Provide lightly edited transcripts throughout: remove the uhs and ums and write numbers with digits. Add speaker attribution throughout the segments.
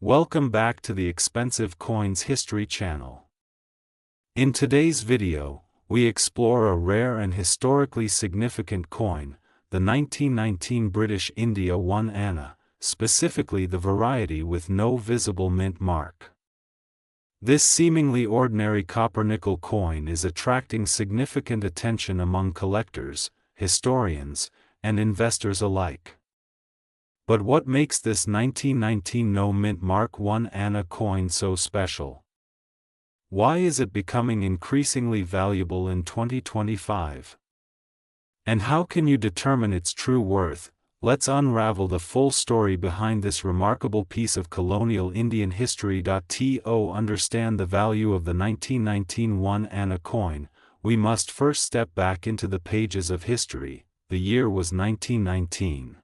Speaker 1: Welcome back to the Expensive Coins History channel. In today's video, we explore a rare and historically significant coin, the 1919 British India 1 anna, specifically the variety with no visible mint mark. This seemingly ordinary copper-nickel coin is attracting significant attention among collectors, historians, and investors alike. But what makes this 1919 no mint mark 1 anna coin so special? Why is it becoming increasingly valuable in 2025? And how can you determine its true worth? Let's unravel the full story behind this remarkable piece of colonial Indian history. To understand the value of the 1919 1 anna coin, we must first step back into the pages of history. The year was 1919.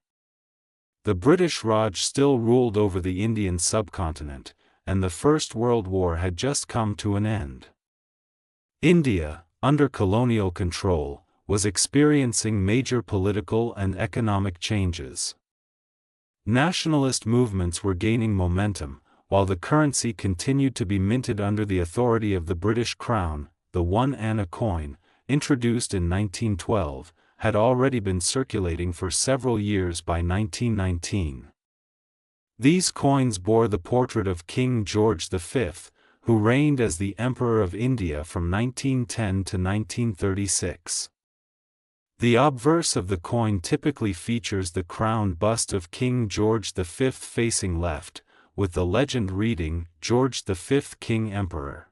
Speaker 1: The British Raj still ruled over the Indian subcontinent, and the First World War had just come to an end. India, under colonial control, was experiencing major political and economic changes. Nationalist movements were gaining momentum, while the currency continued to be minted under the authority of the British Crown. The 1 anna coin, introduced in 1912, had already been circulating for several years by 1919. These coins bore the portrait of King George V, who reigned as the Emperor of India from 1910 to 1936. The obverse of the coin typically features the crowned bust of King George V facing left, with the legend reading, "George V King Emperor."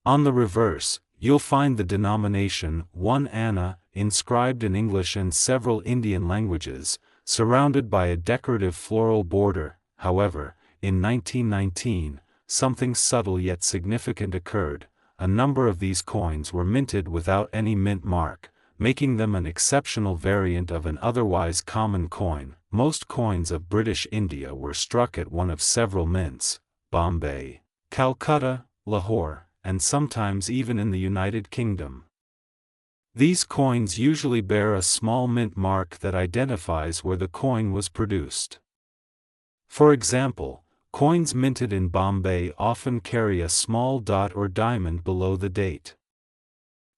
Speaker 1: On the reverse, you'll find the denomination 1 anna, inscribed in English and several Indian languages, surrounded by a decorative floral border. However, in 1919, something subtle yet significant occurred. A number of these coins were minted without any mint mark, making them an exceptional variant of an otherwise common coin. Most coins of British India were struck at one of several mints: Bombay, Calcutta, Lahore, and sometimes even in the United Kingdom. These coins usually bear a small mint mark that identifies where the coin was produced. For example, coins minted in Bombay often carry a small dot or diamond below the date.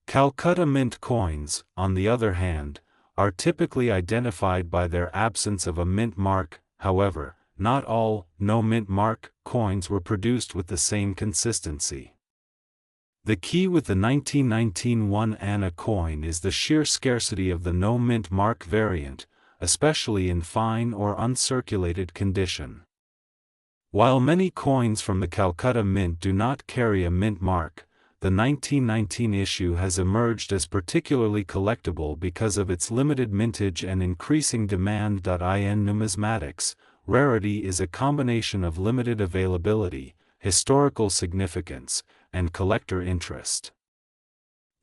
Speaker 1: Calcutta mint coins, on the other hand, are typically identified by their absence of a mint mark. However, not all no mint mark coins were produced with the same consistency. The key with the 1919 1 anna coin is the sheer scarcity of the no mint mark variant, especially in fine or uncirculated condition. While many coins from the Calcutta Mint do not carry a mint mark, the 1919 issue has emerged as particularly collectible because of its limited mintage and increasing demand. In numismatics, rarity is a combination of limited availability, historical significance, and collector interest.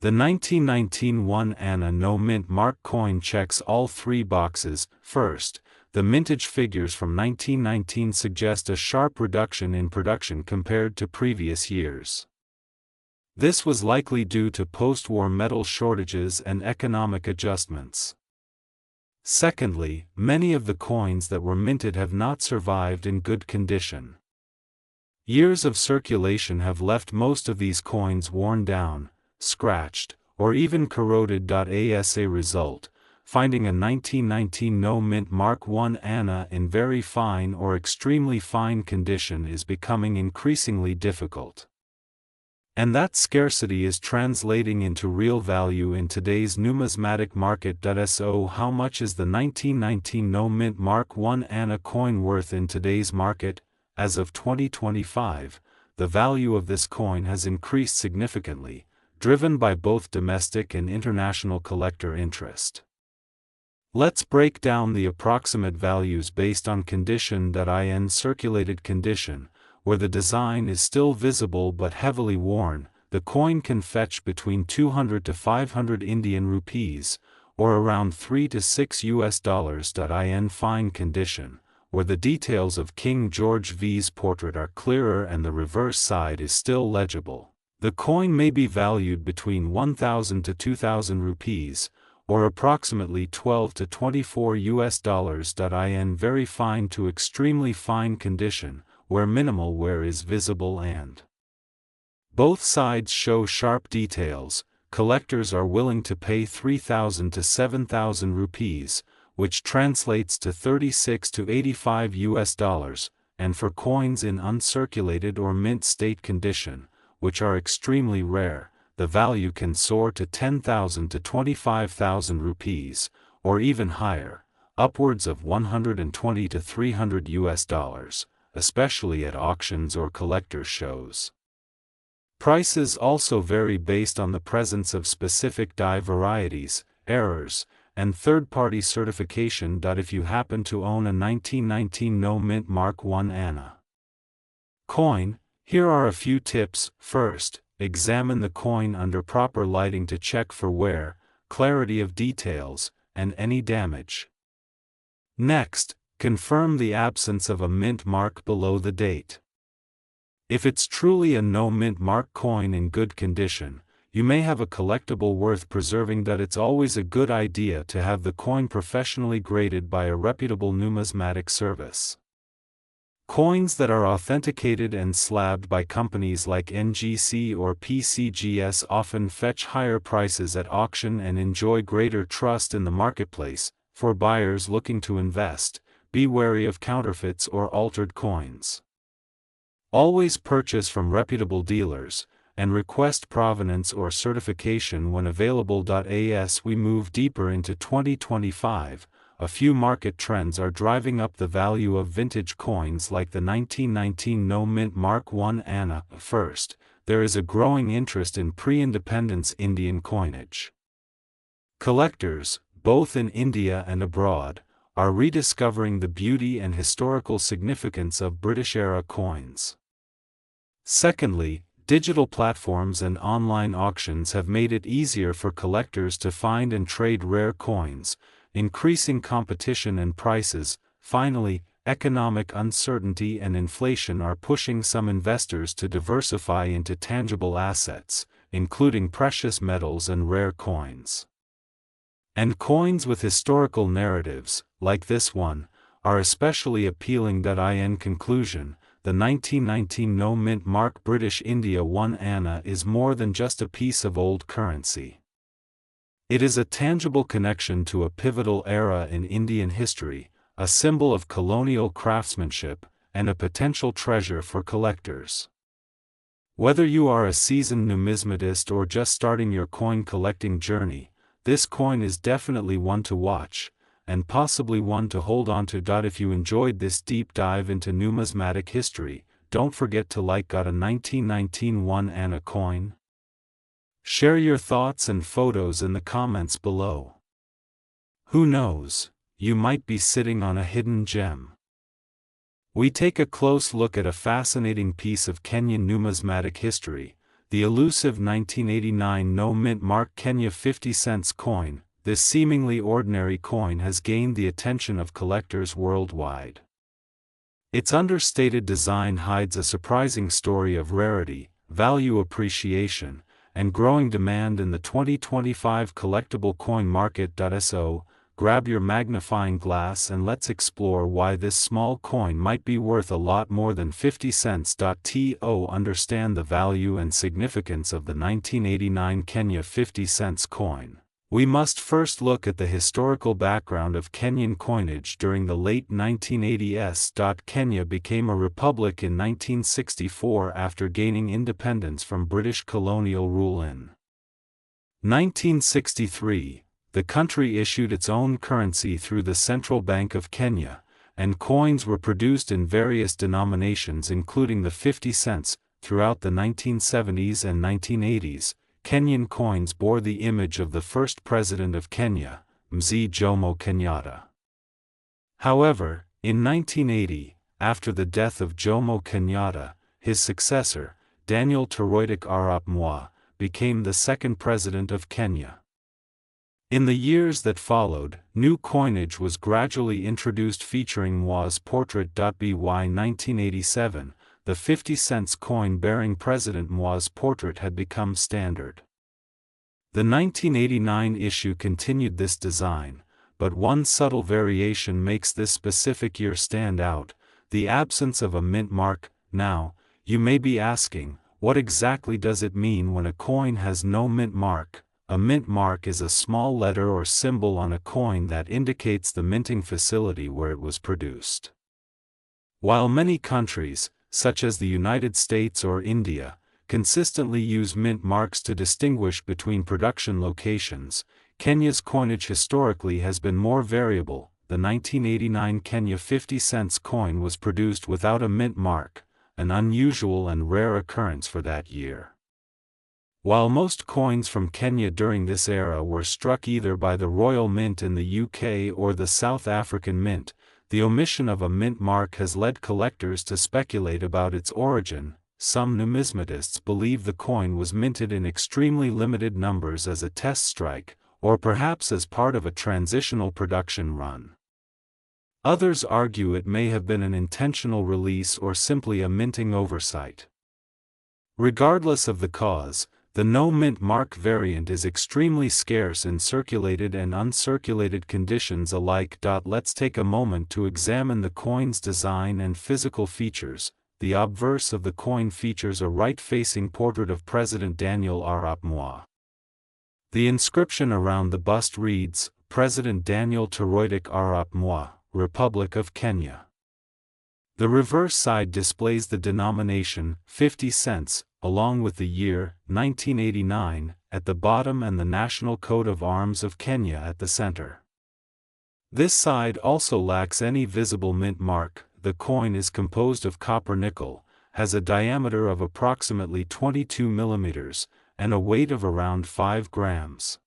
Speaker 1: The 1919 1 anna no mint mark coin checks all three boxes. First, the mintage figures from 1919 suggest a sharp reduction in production compared to previous years. This was likely due to post-war metal shortages and economic adjustments. Secondly, many of the coins that were minted have not survived in good condition. Years of circulation have left most of these coins worn down, scratched, or even corroded. As a result, finding a 1919 no mint mark 1 anna in very fine or extremely fine condition is becoming increasingly difficult. And that scarcity is translating into real value in today's numismatic market. So how much is the 1919 no mint mark 1 anna coin worth in today's market? As of 2025, the value of this coin has increased significantly, driven by both domestic and international collector interest. Let's break down the approximate values based on condition. In circulated condition, where the design is still visible but heavily worn, the coin can fetch between 200 to 500 Indian rupees, or around $3 to $6. In fine condition, where the details of King George V's portrait are clearer and the reverse side is still legible, the coin may be valued between 1,000 to 2,000 rupees, or approximately $12 to $24. In very fine to extremely fine condition, where minimal wear is visible and both sides show sharp details. Collectors are willing to pay 3,000 to 7,000 rupees, which translates to 36 to 85 US dollars, and for coins in uncirculated or mint state condition, which are extremely rare, the value can soar to 10,000 to 25,000 rupees, or even higher, upwards of 120 to 300 US dollars, especially at auctions or collector shows. Prices also vary based on the presence of specific die varieties, errors, and third-party certification. If you happen to own a 1919 No Mint Mark I Anna coin, here are a few tips. First, examine the coin under proper lighting to check for wear, clarity of details, and any damage. Next, confirm the absence of a mint mark below the date. If it's truly a no mint mark coin in good condition, you may have a collectible worth preserving. It's always a good idea to have the coin professionally graded by a reputable numismatic service. Coins that are authenticated and slabbed by companies like NGC or PCGS often fetch higher prices at auction and enjoy greater trust in the marketplace. For buyers looking to invest, be wary of counterfeits or altered coins. Always purchase from reputable dealers, and request provenance or certification when available. As we move deeper into 2025, a few market trends are driving up the value of vintage coins like the 1919 No Mint Mark I Anna. First, there is a growing interest in pre-independence Indian coinage. Collectors, both in India and abroad, are rediscovering the beauty and historical significance of British-era coins. Secondly, digital platforms and online auctions have made it easier for collectors to find and trade rare coins, increasing competition and prices. Finally, economic uncertainty and inflation are pushing some investors to diversify into tangible assets, including precious metals and rare coins. And coins with historical narratives, like this one, are especially appealing. In conclusion, the 1919 No Mint Mark British India I Anna is more than just a piece of old currency. It is a tangible connection to a pivotal era in Indian history, a symbol of colonial craftsmanship, and a potential treasure for collectors. Whether you are a seasoned numismatist or just starting your coin collecting journey, this coin is definitely one to watch, and possibly one to hold on to. If you enjoyed this deep dive into numismatic history, don't forget to like a 1919 I Anna coin. Share your thoughts and photos in the comments below. Who knows, you might be sitting on a hidden gem. We take a close look at a fascinating piece of Kenyan numismatic history, the elusive 1989 No Mint Mark Kenya 50 cents coin. This seemingly ordinary coin has gained the attention of collectors worldwide. Its understated design hides a surprising story of rarity, value appreciation, and growing demand in the 2025 collectible coin market. So, grab your magnifying glass and let's explore why this small coin might be worth a lot more than 50 cents. To understand the value and significance of the 1989 Kenya 50 cents coin, we must first look at the historical background of Kenyan coinage during the late 1980s. Kenya became a republic in 1964 after gaining independence from British colonial rule in 1963. The country issued its own currency through the Central Bank of Kenya, and coins were produced in various denominations including the 50 cents. Throughout the 1970s and 1980s, Kenyan coins bore the image of the first president of Kenya, Mzee Jomo Kenyatta. However, in 1980, after the death of Jomo Kenyatta, his successor, Daniel Toroitich Arap Moi, became the second president of Kenya. In the years that followed, new coinage was gradually introduced featuring Moi's portrait. By 1987, the 50 cents coin bearing President Moi's portrait had become standard. The 1989 issue continued this design, but one subtle variation makes this specific year stand out. the absence of a mint mark. Now, you may be asking, what exactly does it mean when a coin has no mint mark? A mint mark is a small letter or symbol on a coin that indicates the minting facility where it was produced. While many countries, such as the United States or India, consistently use mint marks to distinguish between production locations, Kenya's coinage historically has been more variable. The 1989 Kenya 50 cents coin was produced without a mint mark, an unusual and rare occurrence for that year. While most coins from Kenya during this era were struck either by the Royal Mint in the UK or the South African Mint, the omission of a mint mark has led collectors to speculate about its origin. Some numismatists believe the coin was minted in extremely limited numbers as a test strike, or perhaps as part of a transitional production run. Others argue it may have been an intentional release or simply a minting oversight. Regardless of the cause, the no mint mark variant is extremely scarce in circulated and uncirculated conditions alike. Let's take a moment to examine the coin's design and physical features. The obverse of the coin features a right-facing portrait of President Daniel Arap Moi. The inscription around the bust reads, President Daniel Toroitich Arap Moi, Republic of Kenya. The reverse side displays the denomination, 50 cents, along with the year, 1989, at the bottom and the national coat of arms of Kenya at the center. This side also lacks any visible mint mark. The coin is composed of copper nickel, has a diameter of approximately 22 millimeters, and a weight of around 5 grams.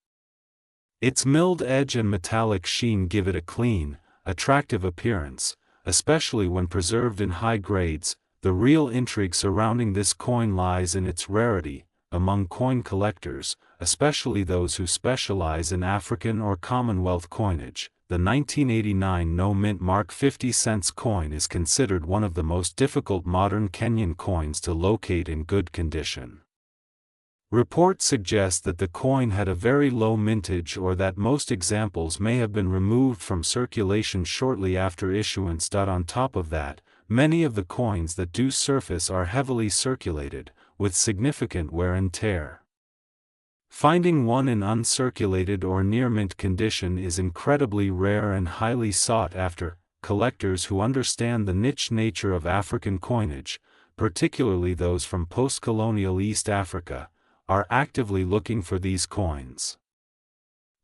Speaker 1: Its milled edge and metallic sheen give it a clean, attractive appearance, especially when preserved in high grades. The real intrigue surrounding this coin lies in its rarity. Among coin collectors, especially those who specialize in African or Commonwealth coinage, the 1989 no mint mark 50 cents coin is considered one of the most difficult modern Kenyan coins to locate in good condition. Reports suggest that the coin had a very low mintage or that most examples may have been removed from circulation shortly after issuance. On top of that, many of the coins that do surface are heavily circulated, with significant wear and tear. Finding one in uncirculated or near mint condition is incredibly rare and highly sought after. Collectors who understand the niche nature of African coinage, particularly those from post-colonial East Africa, are actively looking for these coins.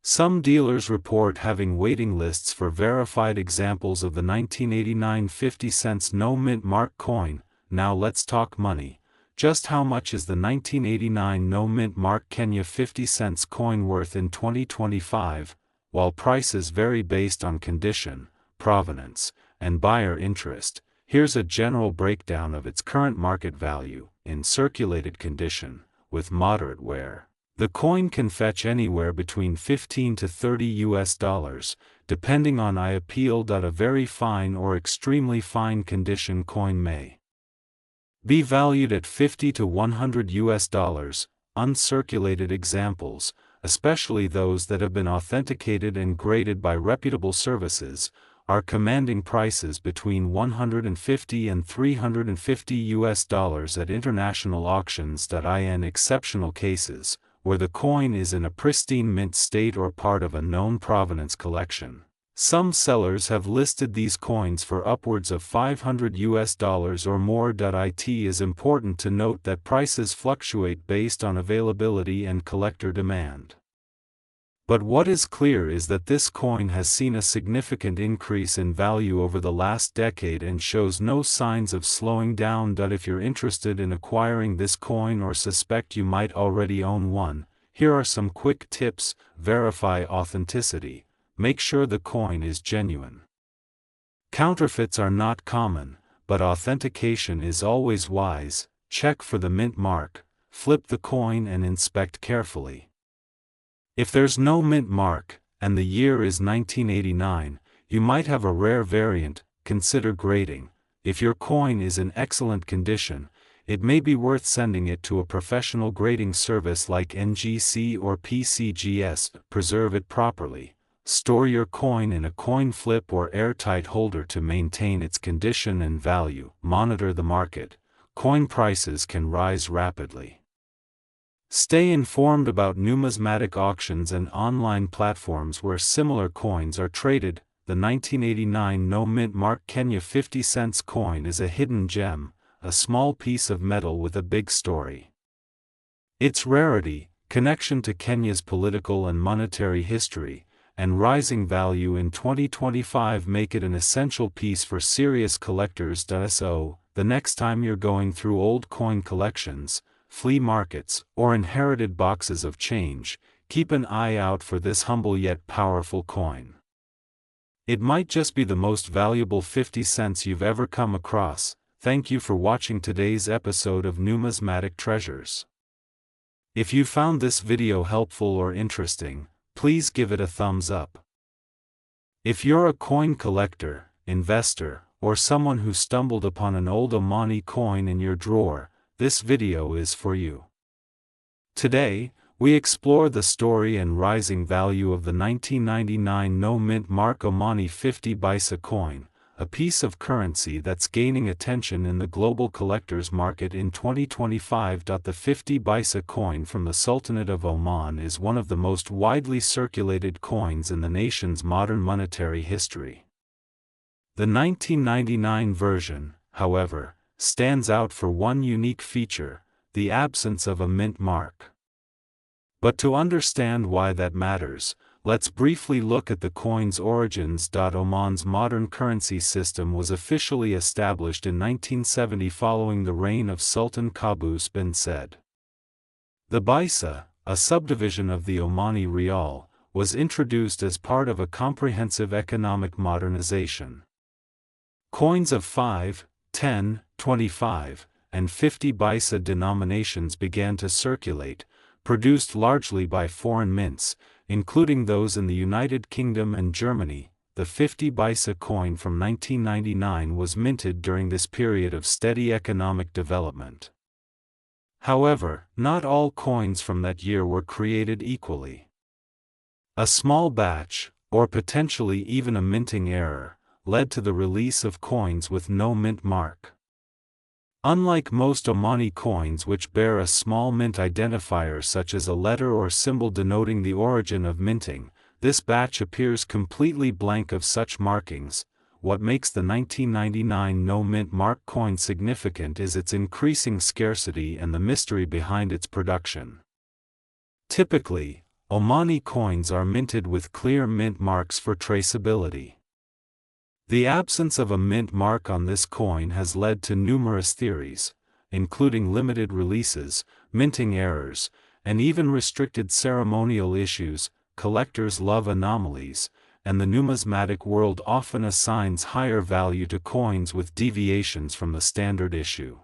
Speaker 1: Some dealers report having waiting lists for verified examples of the 1989 50 cents no mint mark coin. Now let's talk money. Just how much is the 1989 no mint mark Kenya 50 cents coin worth in 2025? While prices vary based on condition, provenance, and buyer interest, here's a general breakdown of its current market value. In circulated condition, with moderate wear, the coin can fetch anywhere between $15 to $30, depending on I appeal. A very fine or extremely fine condition coin may be valued at $50 to $100. Uncirculated examples, especially those that have been authenticated and graded by reputable services, are commanding prices between $150 and $350 at international auctions. In exceptional cases, where the coin is in a pristine mint state or part of a known provenance collection, some sellers have listed these coins for upwards of $500 or more. It is important to note that prices fluctuate based on availability and collector demand. But what is clear is that this coin has seen a significant increase in value over the last decade and shows no signs of slowing down. If you're interested in acquiring this coin or suspect you might already own one, here are some quick tips. Verify authenticity. Make sure the coin is genuine. Counterfeits are not common, but authentication is always wise. Check for the mint mark, flip the coin and inspect carefully. If there's no mint mark, and the year is 1989, you might have a rare variant. Consider grading. If your coin is in excellent condition, it may be worth sending it to a professional grading service like NGC or PCGS. Preserve it properly. Store your coin in a coin flip or airtight holder to maintain its condition and value. Monitor the market. Coin prices can rise rapidly. Stay informed about numismatic auctions and online platforms where similar coins are traded. The 1989 no-mint mark Kenya 50 cents coin is a hidden gem, a small piece of metal with a big story. Its rarity, connection to Kenya's political and monetary history, and rising value in 2025 make it an essential piece for serious collectors. So, the next time you're going through old coin collections, flea markets, or inherited boxes of change, keep an eye out for this humble yet powerful coin. It might just be the most valuable 50 cents you've ever come across. Thank you for watching today's episode of Numismatic Treasures. If you found this video helpful or interesting, please give it a thumbs up. If you're a coin collector, investor, or someone who stumbled upon an old Omani coin in your drawer, this video is for you. Today, we explore the story and rising value of the 1999 no-mint mark Omani 50 paisa coin, a piece of currency that's gaining attention in the global collectors market in 2025. The 50 paisa coin from the Sultanate of Oman is one of the most widely circulated coins in the nation's modern monetary history. The 1999 version, however, stands out for one unique feature: the absence of a mint mark. But to understand why that matters, let's briefly look at the coin's origins. Oman's modern currency system was officially established in 1970 following the reign of Sultan Qaboos bin Said. The paisa, a subdivision of the Omani rial, was introduced as part of a comprehensive economic modernization. Coins of 5, 10, 25, and 50 paisa denominations began to circulate, produced largely by foreign mints, including those in the United Kingdom and Germany. The 50 paisa coin from 1999 was minted during this period of steady economic development. However, not all coins from that year were created equally. A small batch, or potentially even a minting error, led to the release of coins with no mint mark. Unlike most Omani coins which bear a small mint identifier such as a letter or symbol denoting the origin of minting, this batch appears completely blank of such markings. What makes the 1999 no-mint mark coin significant is its increasing scarcity and the mystery behind its production. Typically, Omani coins are minted with clear mint marks for traceability. The absence of a mint mark on this coin has led to numerous theories, including limited releases, minting errors, and even restricted ceremonial issues. Collectors love anomalies, and the numismatic world often assigns higher value to coins with deviations from the standard issue.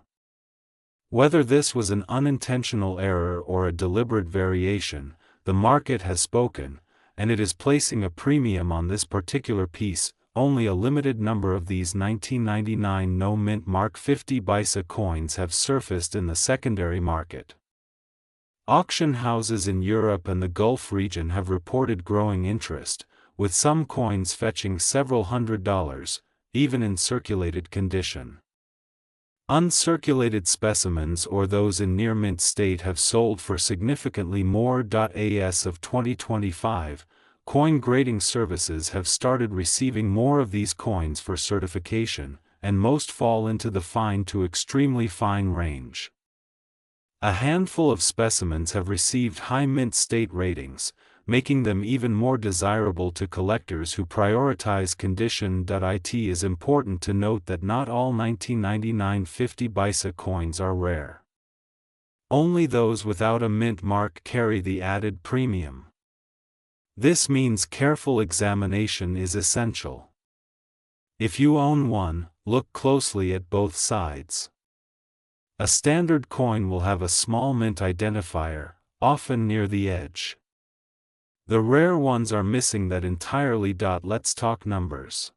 Speaker 1: Whether this was an unintentional error or a deliberate variation, the market has spoken, and it is placing a premium on this particular piece. Only a limited number of these 1999 no-mint mark 50 paisa coins have surfaced in the secondary market. Auction houses in Europe and the Gulf region have reported growing interest, with some coins fetching several $100s, even in circulated condition. Uncirculated specimens or those in near-mint state have sold for significantly more. As of 2025, coin grading services have started receiving more of these coins for certification, and most fall into the fine to extremely fine range. A handful of specimens have received high mint state ratings, making them even more desirable to collectors who prioritize condition. It is important to note that not all 1999 50 paisa coins are rare. Only those without a mint mark carry the added premium. This means careful examination is essential. If you own one, look closely at both sides. A standard coin will have a small mint identifier, often near the edge. The rare ones are missing that entirely. Let's talk numbers.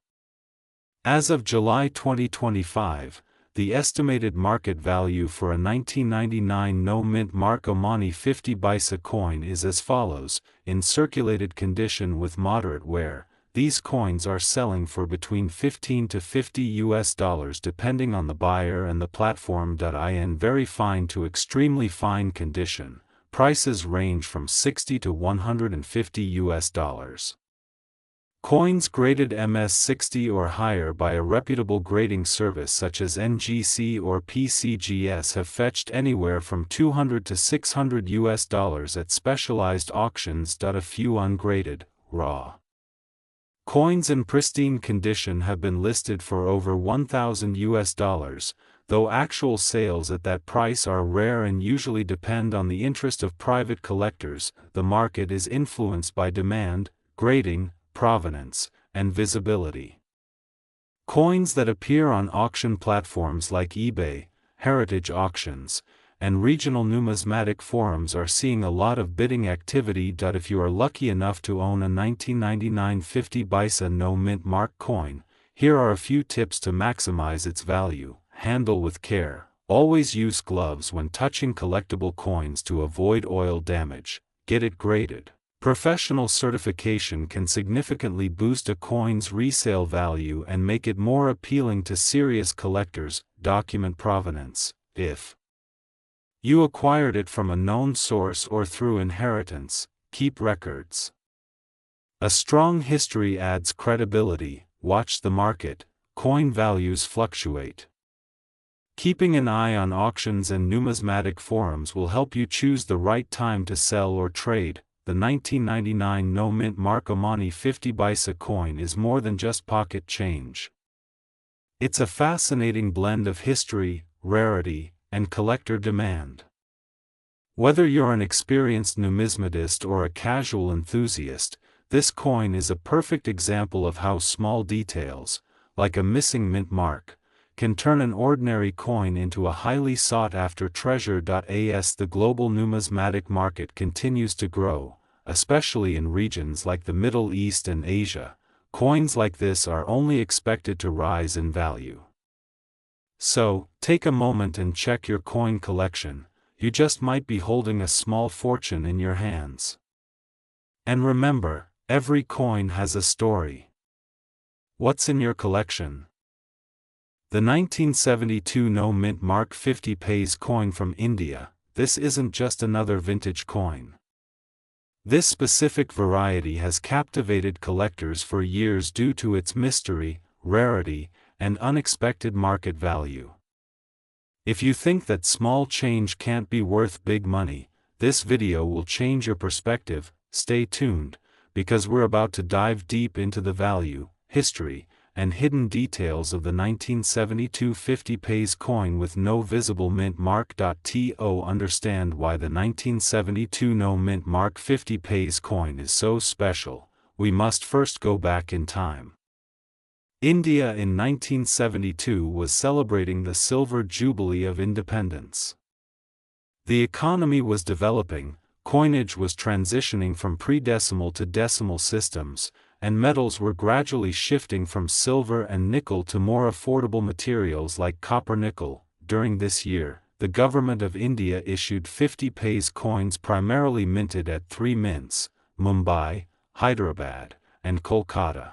Speaker 1: As of July 2025, the estimated market value for a 1999 no-mint mark Omani 50 paisa coin is as follows. In circulated condition with moderate wear, these coins are selling for between $15 to $50 depending on the buyer and the platform. In very fine to extremely fine condition, prices range from $60 to $150. Coins graded MS60 or higher by a reputable grading service such as NGC or PCGS have fetched anywhere from $200 to $600 at specialized auctions. A few ungraded, raw coins in pristine condition have been listed for over $1,000, though actual sales at that price are rare and usually depend on the interest of private collectors. The market is influenced by demand, grading, provenance, and visibility. Coins that appear on auction platforms like eBay, heritage auctions, and regional numismatic forums are seeing a lot of bidding activity. If you are lucky enough to own a 1999 50 paisa no-mint mark coin, here are a few tips to maximize its value. Handle with care. Always use gloves when touching collectible coins to avoid oil damage. Get it graded. Professional certification can significantly boost a coin's resale value and make it more appealing to serious collectors. Document provenance. If you acquired it from a known source or through inheritance, keep records. A strong history adds credibility. Watch the market. Coin values fluctuate. Keeping an eye on auctions and numismatic forums will help you choose the right time to sell or trade. The 1999 no-mint mark Omani 50 paisa coin is more than just pocket change. It's a fascinating blend of history, rarity, and collector demand. Whether you're an experienced numismatist or a casual enthusiast, this coin is a perfect example of how small details, like a missing mint mark, can turn an ordinary coin into a highly sought-after treasure. As the global numismatic market continues to grow, especially in regions like the Middle East and Asia, coins like this are only expected to rise in value. So, take a moment and check your coin collection. You just might be holding a small fortune in your hands. And remember, every coin has a story. What's in your collection? The 1972 no-mint mark 50 paise coin from India. This isn't just another vintage coin. This specific variety has captivated collectors for years due to its mystery, rarity, and unexpected market value. If you think that small change can't be worth big money, this video will change your perspective. Stay tuned, because we're about to dive deep into the value, history, and hidden details of the 1972 50 paise coin with no visible mint mark. To understand why the 1972 no mint mark 50 paise coin is so special, we must first go back in time. India in 1972 was celebrating the Silver Jubilee of independence. The economy was developing, coinage was transitioning from pre-decimal to decimal systems, and metals were gradually shifting from silver and nickel to more affordable materials like copper-nickel. During this year, the government of India issued 50 paise coins primarily minted at three mints: Mumbai, Hyderabad, and Kolkata.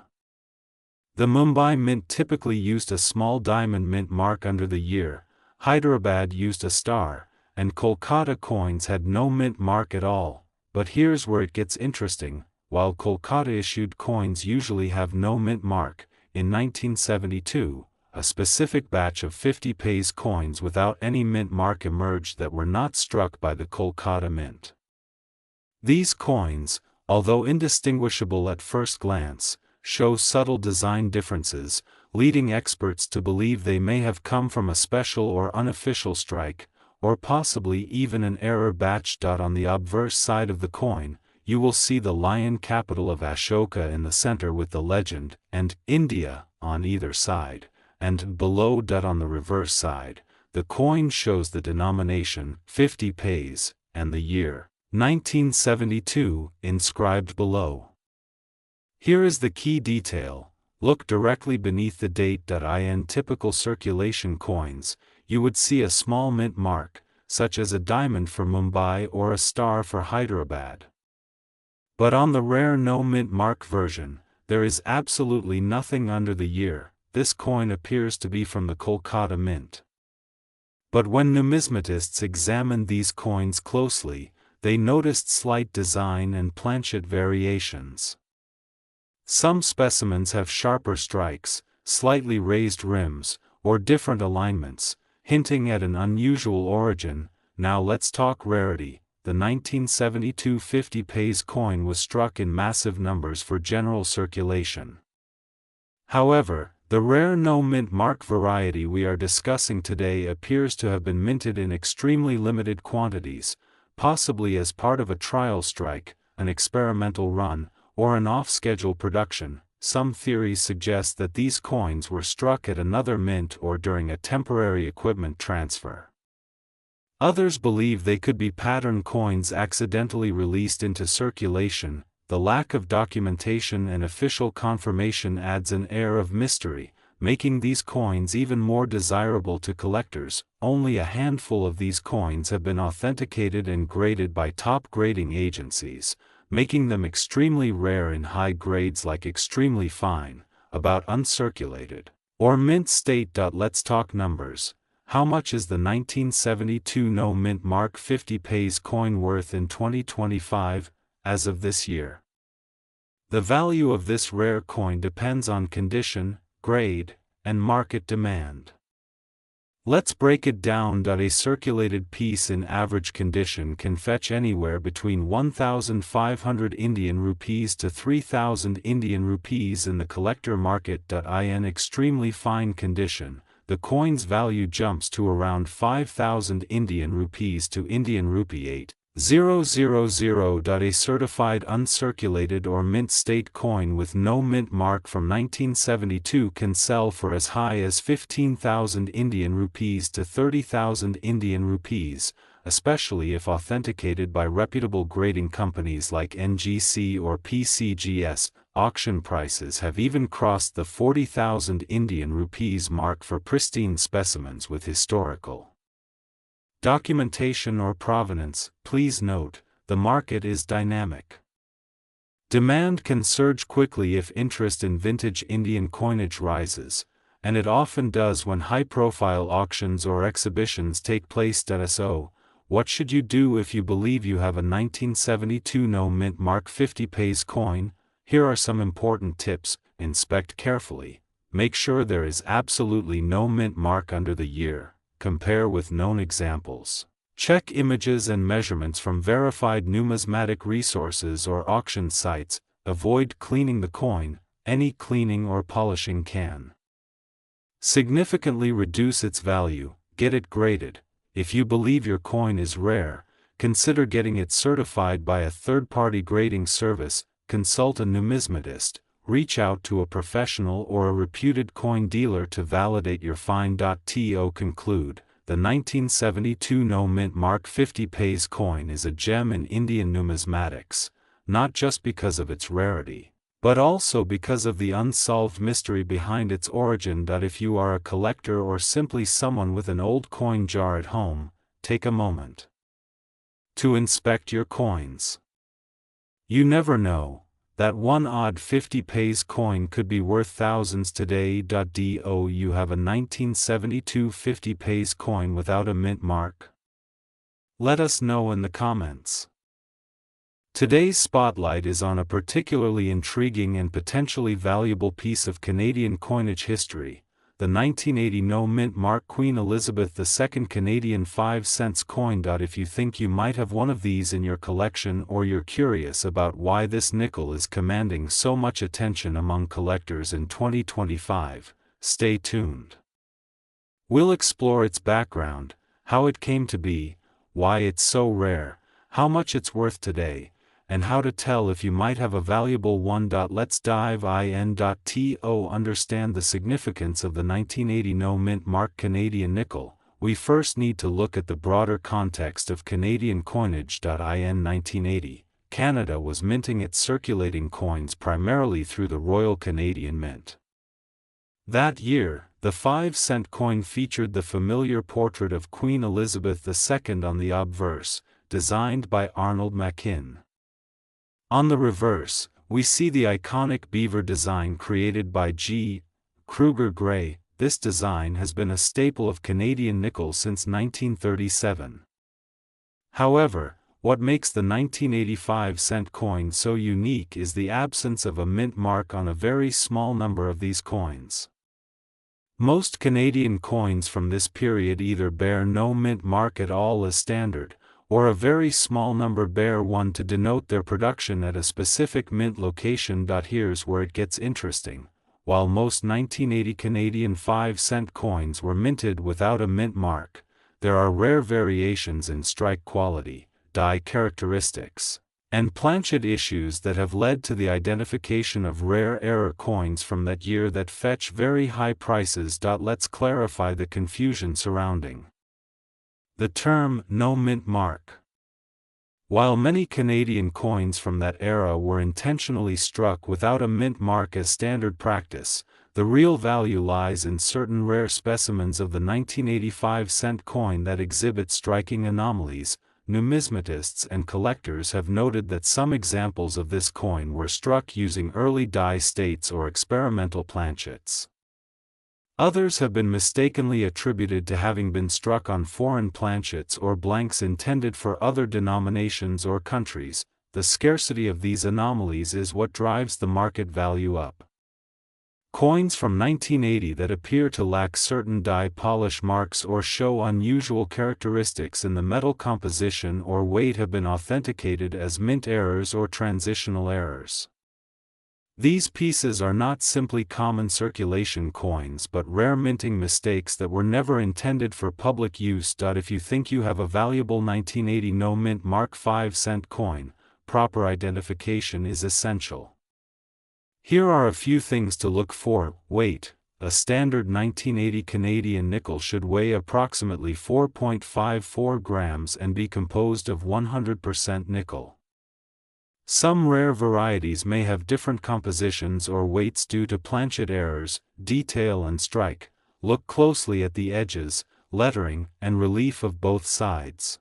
Speaker 1: The Mumbai mint typically used a small diamond mint mark under the year, Hyderabad used a star, and Kolkata coins had no mint mark at all. But here's where it gets interesting. While Kolkata issued coins usually have no mint mark, in 1972, a specific batch of 50 paise coins without any mint mark emerged that were not struck by the Kolkata mint. These coins, although indistinguishable at first glance, show subtle design differences, leading experts to believe they may have come from a special or unofficial strike, or possibly even an error batch. On the obverse side of the coin, you will see the lion capital of Ashoka in the center with the legend, and India, on either side, and below. On the reverse side, the coin shows the denomination, 50 paise, and the year, 1972, inscribed below. Here is the key detail: Look directly beneath the date.in typical circulation coins, you would see a small mint mark, such as a diamond for Mumbai or a star for Hyderabad. But on the rare no mint mark version, there is absolutely nothing under the year. This coin appears to be from the Kolkata Mint. But when numismatists examined these coins closely, they noticed slight design and planchet variations. Some specimens have sharper strikes, slightly raised rims, or different alignments, hinting at an unusual origin. Now let's talk rarity. The 1972 50 paise coin was struck in massive numbers for general circulation. However, the rare no mint mark variety we are discussing today appears to have been minted in extremely limited quantities, possibly as part of a trial strike, an experimental run, or an off-schedule production. Some theories suggest that these coins were struck at another mint or during a temporary equipment transfer. Others believe they could be pattern coins accidentally released into circulation. The lack of documentation and official confirmation adds an air of mystery, making these coins even more desirable to collectors. Only a handful of these coins have been authenticated and graded by top grading agencies, making them extremely rare in high grades like extremely fine, about uncirculated, or mint state. Let's talk numbers. How much is the 1972 no mint mark 50 paise coin worth in 2025, as of this year? The value of this rare coin depends on condition, grade, and market demand. Let's break it down. A circulated piece in average condition can fetch anywhere between 1,500 Indian rupees to 3,000 Indian rupees in the collector market. In extremely fine condition, the coin's value jumps to around 5,000 Indian rupees to Indian rupee 8,000. A certified uncirculated or mint state coin with no mint mark from 1972 can sell for as high as 15,000 Indian rupees to 30,000 Indian rupees, especially if authenticated by reputable grading companies like NGC or PCGS. Auction prices have even crossed the 40,000 Indian rupees mark for pristine specimens with historical documentation or provenance. Please note, the market is dynamic. Demand can surge quickly if interest in vintage Indian coinage rises, and it often does when high-profile auctions or exhibitions take place. So, what should you do if you believe you have a 1972 no mint mark 50 paise coin? Here are some important tips. Inspect carefully. Make sure there is absolutely no mint mark under the year. Compare with known examples. Check images and measurements from verified numismatic resources or auction sites. Avoid cleaning the coin. Any cleaning or polishing can significantly reduce its value. Get it graded. If you believe your coin is rare, consider getting it certified by a third-party grading service. Consult a numismatist. Reach out to a professional or a reputed coin dealer to validate your find. To conclude, the 1972 no mint mark 50 paise coin is a gem in Indian numismatics, not just because of its rarity, but also because of the unsolved mystery behind its origin. If you are a collector or simply someone with an old coin jar at home, take a moment to inspect your coins. You never know, that one odd 50 paise coin could be worth thousands today. Do you have a 1972 50 paise coin without a mint mark? Let us know in the comments. Today's spotlight is on a particularly intriguing and potentially valuable piece of Canadian coinage history, the 1980 no mint mark Queen Elizabeth II Canadian 5-cents coin. If you think you might have one of these in your collection or you're curious about why this nickel is commanding so much attention among collectors in 2025, stay tuned. We'll explore its background, how it came to be, why it's so rare, how much it's worth today, and how to tell if you might have a valuable one. Let's dive in. To understand the significance of the 1980 no mint mark Canadian nickel, we first need to look at the broader context of Canadian coinage. In 1980, Canada was minting its circulating coins primarily through the Royal Canadian Mint. That year, the 5-cent coin featured the familiar portrait of Queen Elizabeth II on the obverse, designed by Arnold Machin. On the reverse, we see the iconic beaver design created by G. Kruger Gray. This design has been a staple of Canadian nickel since 1937. However, what makes the 1985-cent coin so unique is the absence of a mint mark on a very small number of these coins. Most Canadian coins from this period either bear no mint mark at all as standard, or a very small number bear one to denote their production at a specific mint location. Here's where it gets interesting. While most 1980 Canadian 5-cent coins were minted without a mint mark, there are rare variations in strike quality, die characteristics, and planchet issues that have led to the identification of rare error coins from that year that fetch very high prices. Let's clarify the confusion surrounding the term "no mint mark." While many Canadian coins from that era were intentionally struck without a mint mark as standard practice, the real value lies in certain rare specimens of the 1985-cent coin that exhibit striking anomalies. Numismatists and collectors have noted that some examples of this coin were struck using early die states or experimental planchets. Others have been mistakenly attributed to having been struck on foreign planchets or blanks intended for other denominations or countries. The scarcity of these anomalies is what drives the market value up. Coins from 1980 that appear to lack certain die polish marks or show unusual characteristics in the metal composition or weight have been authenticated as mint errors or transitional errors. These pieces are not simply common circulation coins but rare minting mistakes that were never intended for public use. If you think you have a valuable 1980 no mint mark 5-cent coin, proper identification is essential. Here are a few things to look for. Weight. A standard 1980 Canadian nickel should weigh approximately 4.54 grams and be composed of 100% nickel. Some rare varieties may have different compositions or weights due to planchet errors, detail and strike. Look closely at the edges, lettering, and relief of both sides.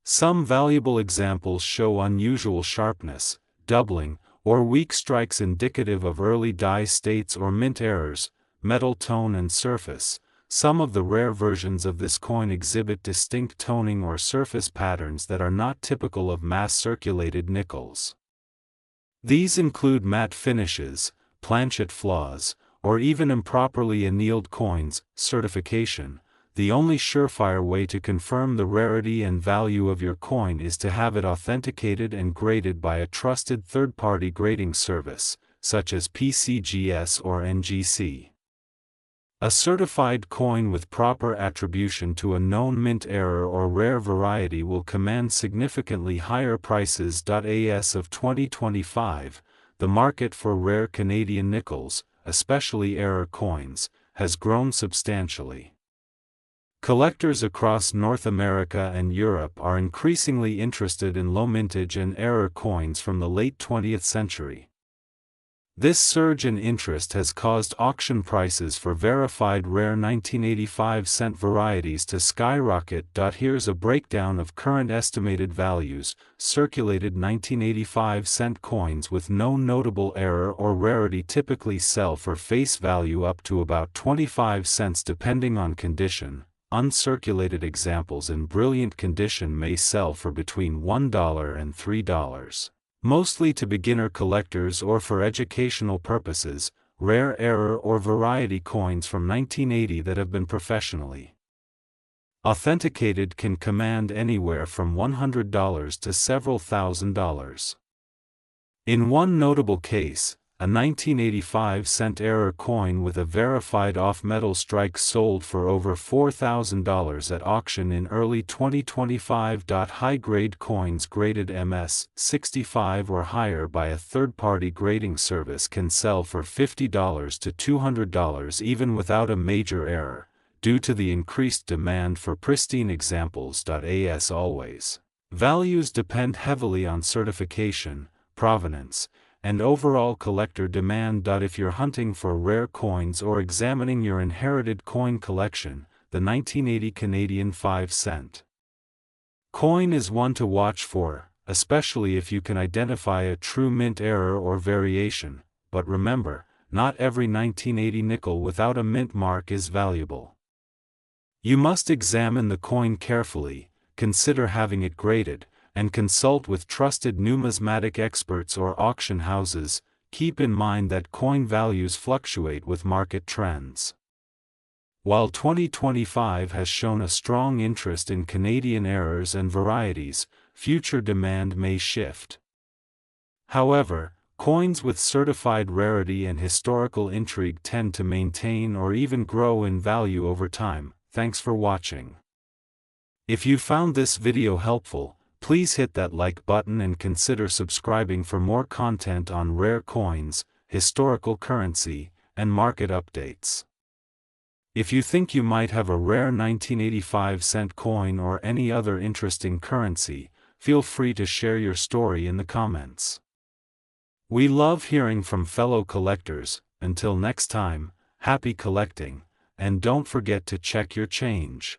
Speaker 1: Some valuable examples show unusual sharpness, doubling, or weak strikes indicative of early die states or mint errors. Metal tone and surface. Some of the rare versions of this coin exhibit distinct toning or surface patterns that are not typical of mass-circulated nickels. These include matte finishes, planchet flaws, or even improperly annealed coins. Certification. The only surefire way to confirm the rarity and value of your coin is to have it authenticated and graded by a trusted third-party grading service, such as PCGS or NGC. A certified coin with proper attribution to a known mint error or rare variety will command significantly higher prices. As of 2025, the market for rare Canadian nickels, especially error coins, has grown substantially. Collectors across North America and Europe are increasingly interested in low mintage and error coins from the late 20th century. This surge in interest has caused auction prices for verified rare 1985-cent varieties to skyrocket. Here's a breakdown of current estimated values. Circulated 1985-cent coins with no notable error or rarity typically sell for face value up to about 25 cents depending on condition. Uncirculated examples in brilliant condition may sell for between $1 and $3. Mostly to beginner collectors or for educational purposes. Rare error or variety coins from 1980 that have been professionally authenticated can command anywhere from $100 to several $1,000s. In one notable case, a 1985-cent error coin with a verified off-metal strike sold for over $4,000 at auction in early 2025. High-grade coins graded MS 65 or higher by a third-party grading service can sell for $50 to $200 even without a major error, due to the increased demand for pristine examples. As always, values depend heavily on certification, provenance, and overall collector demand. If you're hunting for rare coins or examining your inherited coin collection, the 1980 Canadian 5-cent coin is one to watch for, especially if you can identify a true mint error or variation. But remember, not every 1980 nickel without a mint mark is valuable. You must examine the coin carefully, consider having it graded, and consult with trusted numismatic experts or auction houses. Keep in mind that coin values fluctuate with market trends. While 2025 has shown a strong interest in Canadian errors and varieties, future demand may shift. However, coins with certified rarity and historical intrigue tend to maintain or even grow in value over time. Thanks for watching. If you found this video helpful, please hit that like button and consider subscribing for more content on rare coins, historical currency, and market updates. If you think you might have a rare 1985-cent coin or any other interesting currency, feel free to share your story in the comments. We love hearing from fellow collectors. Until next time, happy collecting, and don't forget to check your change.